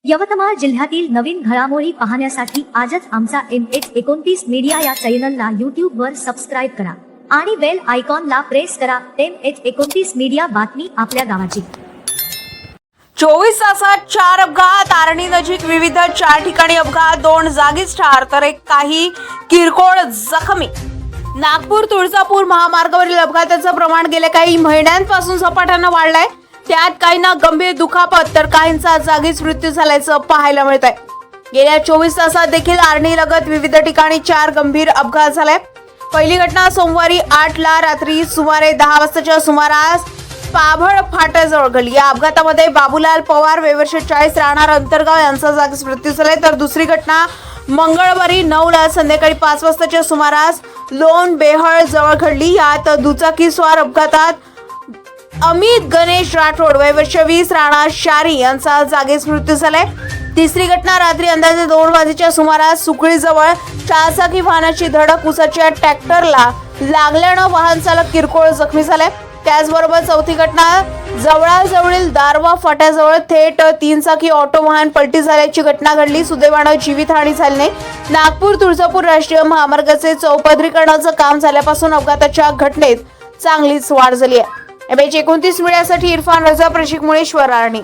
यवतमाळ जिल्ह्यातील नवीन घडामोडी पाहण्यासाठी आजच आमचा MH29 मीडिया या चॅनलला YouTube वर सबस्क्राइब करा आणि बेल आयकॉनला प्रेस करा। MH29 मीडिया, बातमी आपल्या गावाची। 24 तासात 4 अपघात, आर्णी नजीक विविध 4 ठिकाणी अपघात, 2 जागीच ठार तर काही किरकोळ जखमी। नागपूर तुळजापूर महामार्गावरील अपघाताचं प्रमाण गेल्या काही महिन्यांपासून झपाट्याने वाढलंय। त्यात काहींना गंभीर दुखापत तर काहींचा जागीच मृत्यू झाल्याचं पाहायला मिळत आहे। गेल्या 24 तासात देखील आर्णी लगत विविध ठिकाणी 4 गंभीर अपघात झाले। पहिली घटना सोमवारी 8 ला रात्री सुमारे 10 वाजताच्या सुमारास पाभळ फाट्याजवळ घडली। या अपघातामध्ये बाबूलाल पवार वयवर्ष 40 राहणार अंतरगाव यांचा जागीच मृत्यू झाला। तर दुसरी घटना मंगळवारी 9 ला संध्याकाळी 5 वाजताच्या सुमारास लोण बेहळ जवळ घडली। यात दुचाकीस्वार अपघातात अमित गणेश राठोड वयवर्ष 20 राहणार शारी यांचा जागीच मृत्यू झालाय। तिसरी घटना रात्री अंदाजे 2 वाजेच्या सुमारास सुकळीजवळ 4 चाकी वाहनाची धडक उसाच्या ट्रॅक्टरला लागल्यानं वाहन चालक किरकोळ जखमी झाले। त्याचबरोबर चौथी घटना जवळाजवळील दारवा फाट्याजवळ थेट 3 चाकी ऑटो वाहन पलटी झाल्याची घटना घडली। सुदैवानं जीवितहानी झाली नाही। नागपूर तुळजापूर राष्ट्रीय महामार्गाचे चौपदरीकरणाचं काम झाल्यापासून अपघाताच्या घटनेत चांगलीच वाढ झाली आहे। MH29 मीडियासाठी इरफान रजा, प्रशिक मुळेश्वर, आर्णी।